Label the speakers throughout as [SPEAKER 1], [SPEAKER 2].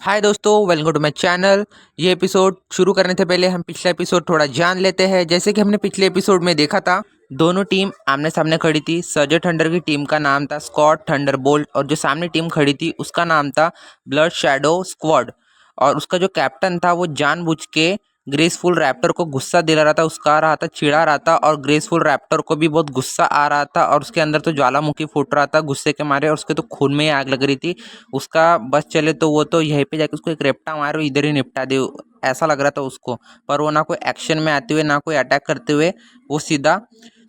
[SPEAKER 1] हाय दोस्तों, welcome to my channel. ये episode शुरू करने से पहले हम पिछला एपिसोड थोड़ा जान लेते हैं। जैसे कि हमने पिछले एपिसोड में देखा था, दोनों टीम आमने सामने खड़ी थी। सर्जेंट थंडर की टीम का नाम था स्कॉट थंडरबोल्ट और जो सामने टीम खड़ी थी उसका नाम था ब्लड शैडो स्क्वाड। और उसका जो कैप्टन था वो जानबूझ के ग्रेसफुल रैप्टर को गुस्सा दिला रहा था, उसका आ रहा था, चिढ़ा रहा था। और ग्रेसफुल रैप्टर को भी बहुत गुस्सा आ रहा था और उसके अंदर तो ज्वालामुखी फूट रहा था गुस्से के मारे, और उसके तो खून में ही आग लग रही थी। उसका बस चले तो वो तो यहीं पे जाके उसको एक रेपटा मारो, इधर ही निपटा दे, ऐसा लग रहा था उसको। पर वो ना कोई एक्शन में आते हुए ना कोई अटैक करते हुए वो सीधा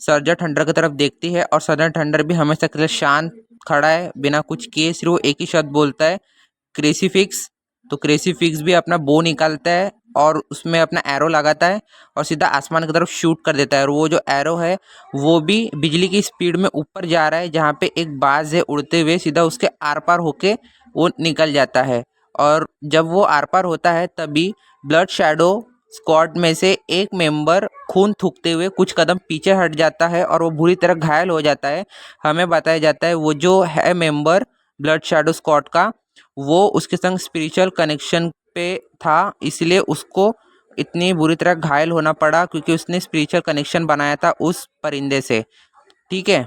[SPEAKER 1] सर्जेंट थंडर की तरफ देखती है। और सर्जेंट थंडर भी हमेशा के लिए शांत खड़ा है, बिना कुछ किए। सिर्फ वो एक ही शब्द बोलता है, क्रेसीफिक्स। तो क्रेसीफिक्स भी अपना बो निकालता है और उसमें अपना एरो लगाता है और सीधा आसमान की तरफ शूट कर देता है। और वो जो एरो है वो भी बिजली की स्पीड में ऊपर जा रहा है, जहाँ पे एक बाज है उड़ते हुए, सीधा उसके आर पार होके वो निकल जाता है। और जब वो आर पार होता है तभी ब्लड शैडो स्क्वाड में से एक मेंबर खून थूकते हुए कुछ कदम पीछे हट जाता है और वो बुरी तरह घायल हो जाता है। हमें बताया जाता है वो जो है मेंबर ब्लड शैडो स्क्वाड का, वो उसके संग स्पिरिचुअल कनेक्शन पे था, इसलिए उसको इतनी बुरी तरह घायल होना पड़ा क्योंकि उसने स्पिरिचुअल कनेक्शन बनाया था उस परिंदे से। ठीक है।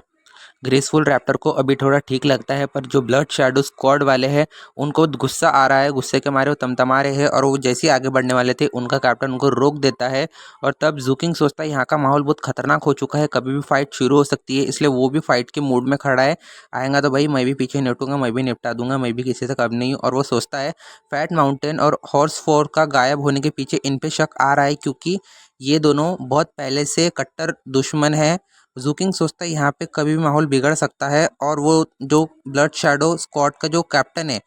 [SPEAKER 1] ग्रेसफुल रैप्टर को अभी थोड़ा ठीक लगता है, पर जो ब्लड शैडो स्क्वाड वाले हैं उनको गुस्सा आ रहा है। गुस्से के मारे वो तमतमा रहे हैं और वो जैसे ही आगे बढ़ने वाले थे उनका कैप्टन उनको रोक देता है। और तब जूकिंग सोचता है यहाँ का माहौल बहुत खतरनाक हो चुका है, कभी भी फाइट शुरू हो सकती है, इसलिए वो भी फाइट के मूड में खड़ा है। आएगा तो भाई मैं भी पीछे निपटूंगा, मैं भी निपटा दूंगा, मैं भी किसी से कम नहीं हूँ। और वो सोचता है फैट माउंटेन और हॉर्स फोर का गायब होने के पीछे इन पे शक आ रहा है, क्योंकि ये दोनों बहुत पहले से कट्टर दुश्मन है। जूकिंग सोचता है यहाँ पे कभी भी माहौल बिगड़ सकता है। और वो जो ब्लड शैडो स्क्वाड का जो कैप्टन है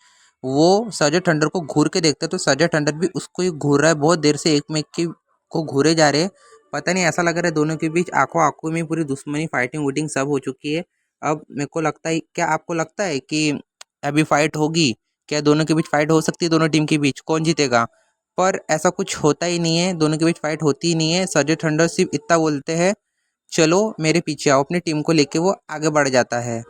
[SPEAKER 1] वो सर्जेंट थंडर को घूर के देखता है, तो सर्जेंट थंडर भी उसको ही घूर रहा है। बहुत देर से एक में एक को घूरे जा रहे हैं। पता नहीं, ऐसा लग रहा है दोनों के बीच आंखों आंखों में पूरी दुश्मनी, फाइटिंग वुटिंग सब हो चुकी है। अब मेरे को लगता है, क्या आपको लगता है कि अभी फाइट होगी? क्या दोनों के बीच फाइट हो सकती है? दोनों टीम के बीच कौन जीतेगा? पर ऐसा कुछ होता ही नहीं है, दोनों के बीच फाइट होती ही नहीं है। सर्जेंट थंडर सिर्फ इतना बोलते हैं, चलो मेरे पीछे आओ। अपनी टीम को लेके वो आगे बढ़ जाता है।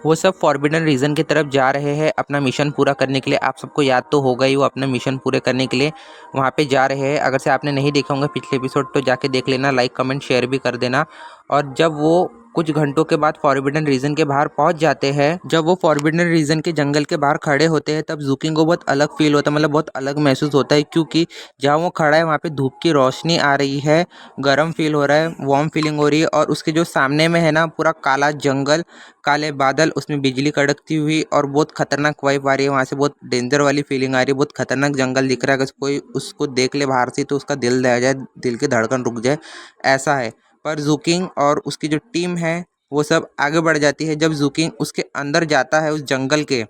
[SPEAKER 1] वो सब फॉरबिडन रीजन की तरफ जा रहे हैं अपना मिशन पूरा करने के लिए। आप सबको याद तो होगा ही, वो अपना मिशन पूरे करने के लिए वहाँ पे जा रहे हैं। अगर से आपने नहीं देखा होगा पिछले एपिसोड तो जाके देख लेना, लाइक कमेंट शेयर भी कर देना। और जब वो कुछ घंटों के बाद फॉरबिडन रीजन के बाहर पहुंच जाते हैं, जब वो फॉरबिडन रीजन के जंगल के बाहर खड़े होते हैं, तब जूकिंग को बहुत अलग फील होता है, मतलब बहुत अलग महसूस होता है, क्योंकि जहाँ वो खड़ा है वहाँ पे धूप की रोशनी आ रही है, गर्म फील हो रहा है, वार्म फीलिंग हो रही है। और उसके जो सामने में है ना पूरा काला जंगल, काले बादल, उसमें बिजली कड़कती हुई और बहुत खतरनाक वाइब आ रही है। वहाँ से बहुत डेंजर वाली फीलिंग आ रही है, बहुत खतरनाक जंगल दिख रहा है। अगर कोई उसको देख ले बाहर से तो उसका दिल दह जाए, दिल की धड़कन रुक जाए, ऐसा है। पर जूकिंग और उसकी जो टीम है वो सब आगे बढ़ जाती है। जब जूकिंग उसके अंदर जाता है उस जंगल के,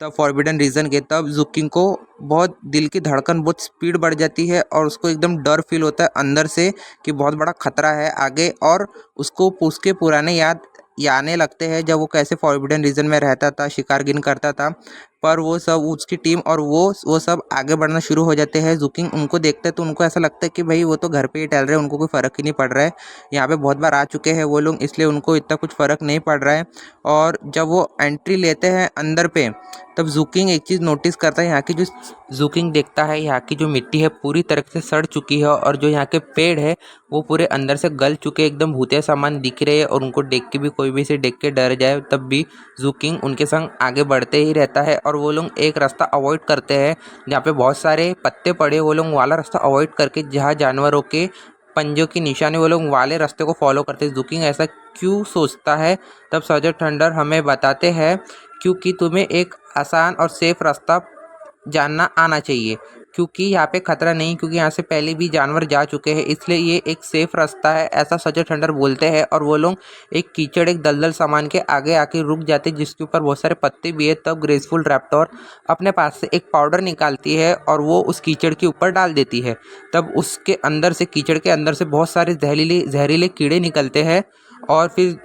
[SPEAKER 1] तब फॉरबिडन रीजन के, तब जूकिंग को बहुत दिल की धड़कन बहुत स्पीड बढ़ जाती है और उसको एकदम डर फील होता है अंदर से कि बहुत बड़ा खतरा है आगे। और उसको उसके पुराने याद आने लगते हैं, जब वो कैसे फॉरबिडन रीजन में रहता था, शिकार गिन करता था। पर वो सब, उसकी टीम और वो सब आगे बढ़ना शुरू हो जाते हैं। जूकिंग उनको देखते हैं तो उनको ऐसा लगता है कि भाई वो तो घर पे ही टहल रहे हैं, उनको कोई फ़र्क ही नहीं पड़ रहा है। यहाँ पे बहुत बार आ चुके हैं वो लोग, इसलिए उनको इतना कुछ फ़र्क नहीं पड़ रहा है। और जब वो एंट्री लेते हैं अंदर पे, तब जूकिंग एक चीज़ नोटिस करता है। यहाँ की जो जूकिंग देखता है यहाँ की जो मिट्टी है पूरी तरह से सड़ चुकी है, और जो यहाँ के पेड़ है वो पूरे अंदर से गल चुके, एकदम भूतिया सामान दिख रहे हैं। और उनको देख के भी कोई भी इसे देख के डर जाए, तब भी जूकिंग उनके संग आगे बढ़ते ही रहता है। और वो लोग एक रास्ता अवॉइड करते हैं जहाँ पे बहुत सारे पत्ते पड़े, वो लोग वाला रास्ता अवॉइड करके जहाँ जानवरों के पंजों की निशानी, वो लोग वाले रास्ते को फॉलो करते हैं। जूकिंग ऐसा क्यों सोचता है, तब सर्जेंट थंडर हमें बताते हैं क्योंकि तुम्हें एक आसान और सेफ रास्ता जानना आना चाहिए, क्योंकि यहाँ पे खतरा नहीं, क्योंकि यहाँ से पहले भी जानवर जा चुके हैं, इसलिए ये एक सेफ रास्ता है, ऐसा सर्जेंट थंडर बोलते हैं। और वो लोग एक कीचड़, एक दलदल सामान के आगे आके रुक जाते हैं जिसके ऊपर बहुत सारे पत्ते भी है। तब ग्रेसफुल रैप्टर अपने पास से एक पाउडर निकालती है और वो उस कीचड़ के ऊपर डाल देती है। तब उसके अंदर से, कीचड़ के अंदर से बहुत सारे जहरीले जहरीले कीड़े निकलते हैं। और फिर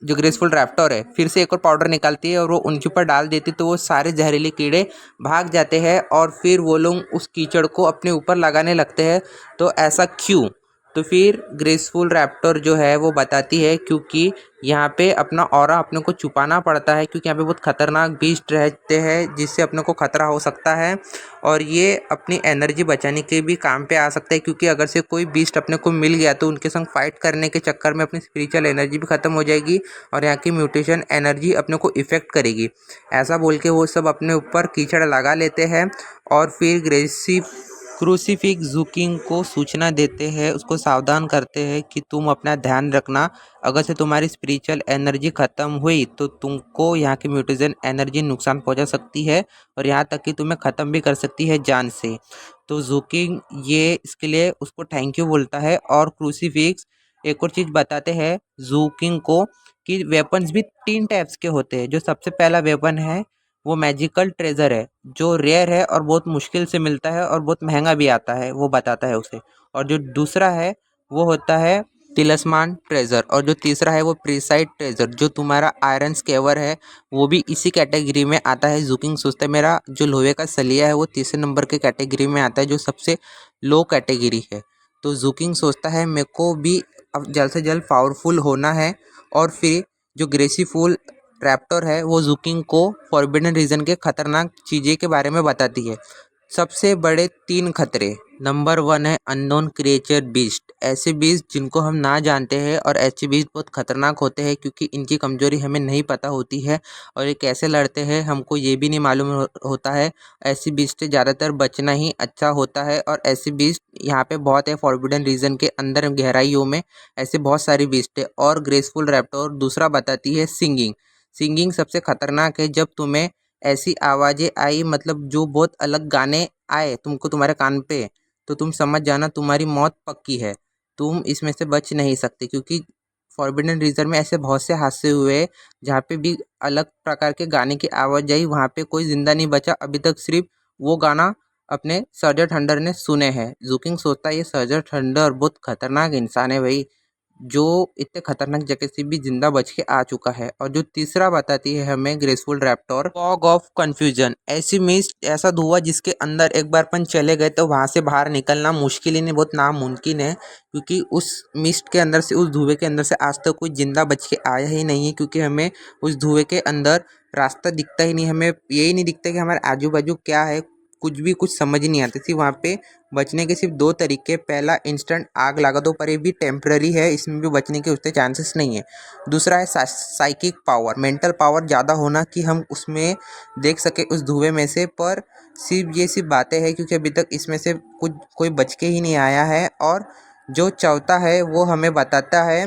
[SPEAKER 1] जो ग्रेसफुल रैप्टर है फिर से एक और पाउडर निकालती है और वो उनके ऊपर डाल देती है, तो वो सारे जहरीले कीड़े भाग जाते हैं और फिर वो लोग उस कीचड़ को अपने ऊपर लगाने लगते हैं। तो ऐसा क्यों? तो फिर ग्रेसफुल रैप्टर जो है वो बताती है, क्योंकि यहाँ पे अपना ऑरा अपने को छुपाना पड़ता है, क्योंकि यहाँ पे बहुत खतरनाक बीस्ट रहते हैं जिससे अपने को खतरा हो सकता है, और ये अपनी एनर्जी बचाने के भी काम पे आ सकता है, क्योंकि अगर से कोई बीस्ट अपने को मिल गया तो उनके संग फाइट करने के चक्कर में अपनी स्पिरिचुअल एनर्जी भी खत्म हो जाएगी और यहाँ की म्यूटेशन एनर्जी अपने को इफेक्ट करेगी। ऐसा बोल के वो सब अपने ऊपर कीचड़ लगा लेते हैं और फिर क्रूसीफिक्स जूकिंग को सूचना देते हैं, उसको सावधान करते हैं कि तुम अपना ध्यान रखना, अगर से तुम्हारी स्पिरिचुअल एनर्जी ख़त्म हुई तो तुमको यहाँ की म्यूटेशन एनर्जी नुकसान पहुँचा सकती है और यहाँ तक कि तुम्हें ख़त्म भी कर सकती है जान से। तो जूकिंग ये इसके लिए उसको थैंक यू बोलता है। और क्रूसीफिक्स एक और चीज़ बताते हैं जूकिंग को कि वेपन्स भी 3 टाइप्स के होते हैं। जो सबसे पहला वेपन है वो मैजिकल ट्रेजर है, जो रेयर है और बहुत मुश्किल से मिलता है और बहुत महंगा भी आता है, वो बताता है उसे। और जो दूसरा है वो होता है तिलस्मान ट्रेजर, और जो तीसरा है वो प्रीसाइड ट्रेजर, जो तुम्हारा आयरन स्केवर है वो भी इसी कैटेगरी में आता है। जूकिंग सोचता है मेरा जो लोहे का सलिया है वो तीसरे नंबर के कैटेगरी में आता है, जो सबसे लो कैटेगरी है। तो जूकिंग सोचता है मेरे को भी अब जल्द से जल्द पावरफुल होना है। और फिर जो ग्रेसीफुल रैप्टर है वो जूकिंग को फॉरबिडन रीजन के खतरनाक चीज़ें के बारे में बताती है। सबसे बड़े 3 खतरे। नंबर 1 है अननोन क्रिएचर बीस्ट, ऐसे बीस्ट जिनको हम ना जानते हैं, और ऐसे बीस्ट बहुत खतरनाक होते हैं क्योंकि इनकी कमजोरी हमें नहीं पता होती है और ये कैसे लड़ते हैं हमको ये भी नहीं मालूम होता है। ऐसी बीस्ट से ज़्यादातर बचना ही अच्छा होता है, और ऐसी बीस्ट यहाँ पे बहुत है फॉरबिडन रीजन के अंदर गहराइयों में, ऐसे बहुत सारी बीस्ट है। और ग्रेसफुल रैप्टर दूसरा बताती है सिंगिंग। सिंगिंग सबसे खतरनाक है। जब तुम्हें ऐसी आवाज़ें आई, मतलब जो बहुत अलग गाने आए तुमको तुम्हारे कान पे, तो तुम समझ जाना तुम्हारी मौत पक्की है। तुम इसमें से बच नहीं सकते, क्योंकि फॉरबिडन रीजन में ऐसे बहुत से हादसे हुए जहाँ पे भी अलग प्रकार के गाने की आवाज़ आई, वहाँ पे कोई जिंदा नहीं बचा अभी तक। सिर्फ वो गाना अपने सर्जर थंडर ने सुने हैं। जूकिंग सोचता है ये सर्जर थंडर बहुत खतरनाक इंसान है भाई, जो इतने खतरनाक जगह से भी जिंदा बच के आ चुका है। और जो तीसरा बताती है हमें graceful Raptor, fog of confusion, ऐसी मिस्ट, ऐसा धुआं जिसके अंदर एक बार अपन चले गए तो वहां से बाहर निकलना मुश्किल ही नहीं, बहुत नामुमकिन है, क्योंकि उस मिस्ट के अंदर से, उस धुएं के अंदर से आज तक कोई जिंदा बच के आया ही नहीं है, क्योंकि हमें उस धुएं के अंदर रास्ता दिखता ही नहीं, हमें यही नहीं दिखता कि हमारे आजू बाजू क्या है, कुछ समझ ही नहीं आती थी। वहाँ पे बचने के सिर्फ 2 तरीके, पहला इंस्टेंट आग लगा दो, पर ये भी टेम्पररी है, इसमें भी बचने के उतने चांसेस नहीं है। दूसरा है साइकिक पावर, मेंटल पावर ज़्यादा होना कि हम उसमें देख सके उस धुएं में से। पर सिर्फ बातें हैं, क्योंकि अभी तक इसमें से कोई बच के ही नहीं आया है। और जो चौथा है वो हमें बताता है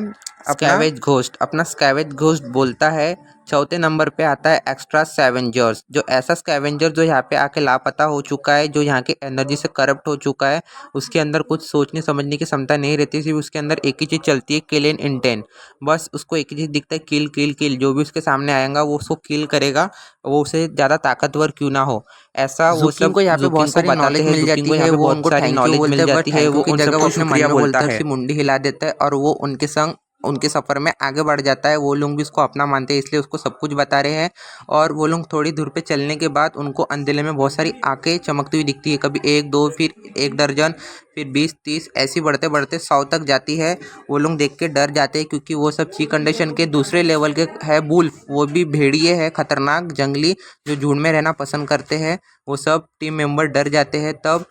[SPEAKER 1] स्कैवेज घोस्ट, अपना स्कैवेज घोस्ट बोलता है। चौथे नंबर पे आता है एक्स्ट्रा स्कैवेंजर्स, जो ऐसा स्कैवेंजर जो यहाँ पे आके लापता हो चुका है, जो यहाँ की एनर्जी से करप्ट हो चुका है, उसके अंदर कुछ सोचने समझने की क्षमता नहीं रहती, सिर्फ उसके अंदर एक ही चीज़ चलती है, किल एंड इंटेंट। बस उसको एक ही चीज़ दिखता है, किल किल किल, जो भी उसके सामने आएगा वो उसको किल करेगा, वो उसे ज़्यादा ताकतवर क्यों ना हो। ऐसा वो सब को यहाँ पे बहुत सारी नॉलेज मिल जाती है, वो उनको थैंक यू बोलते हैं, बट थैंक यू की जगह वो अपने मन में बोलता है, मुंडी हिला देता है, और वो उनके संग उनके सफ़र में आगे बढ़ जाता है। वो लोग भी उसको अपना मानते हैं, इसलिए उसको सब कुछ बता रहे हैं। और वो लोग थोड़ी दूर पे चलने के बाद उनको अंधेरे में बहुत सारी आंखें चमकती हुई दिखती है, कभी 1 2 फिर 1 दर्जन, फिर 20 30, ऐसी बढ़ते बढ़ते 100 तक जाती है। वो लोग देख के डर जाते हैं, क्योंकि वो सब ची कंडीशन के दूसरे लेवल के है वुल्फ, वो भी भेड़िए है खतरनाक जंगली, जो झुंड में रहना पसंद करते हैं। वो सब टीम मेंबर डर जाते हैं। तब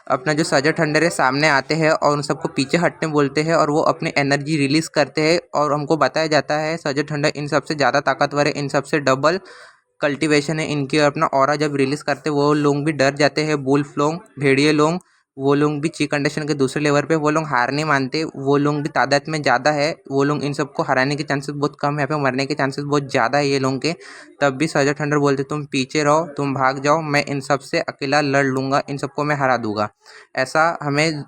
[SPEAKER 1] अपना जो सर्जर थंडर है सामने आते हैं और उन सबको पीछे हटने बोलते हैं, और वो अपनी एनर्जी रिलीज करते हैं, और हमको बताया जाता है सर्जर थंडर इन सबसे ज़्यादा ताकतवर है, इन सबसे डबल कल्टीवेशन है इनकी। अपना ऑरा जब रिलीज करते वो लोग भी डर जाते हैं, वुल्फ लोग, भेड़िए लोग, वो लोग भी ची कंडीशन के दूसरे लेवल पे, वो लोग हार नहीं मानते, वो लोग भी तादाद में ज़्यादा है, वो लोग इन सबको हराने के चांसेस बहुत कम है, यहाँ पे मरने के चांसेस बहुत ज़्यादा है ये लोगों के। तब भी सर्जर थंडर बोलते तुम पीछे रहो, तुम भाग जाओ, मैं इन सब से अकेला लड़ लूँगा, इन सबको मैं हरा दूंगा। ऐसा हमें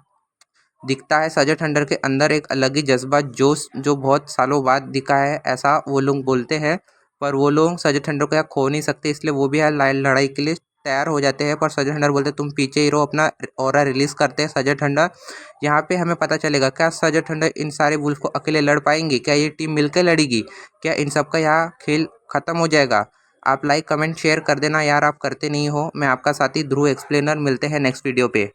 [SPEAKER 1] दिखता है सर्जर थंडर के अंदर एक अलग ही जज्बा, जोश, जो बहुत सालों बाद दिखा है, ऐसा वो लोग बोलते हैं। पर वो लोग सर्जर थंडर को यहाँ खो नहीं सकते, इसलिए वो भी यहाँ लड़ाई के लिए तैयार हो जाते हैं। पर सर्जर थंडर बोलते तुम पीछे ही रहो, अपना ऑरा रिलीज करते हैं सर्जर थंडर। यहाँ पे हमें पता चलेगा क्या सर्जर थंडर इन सारे वुल्फ को अकेले लड़ पाएंगे, क्या ये टीम मिलकर लड़ेगी, क्या इन सबका यहाँ खेल खत्म हो जाएगा। आप लाइक कमेंट शेयर कर देना यार, आप करते नहीं हो। मैं आपका साथी ध्रुव एक्सप्लेनर, मिलते हैं नेक्स्ट वीडियो पे।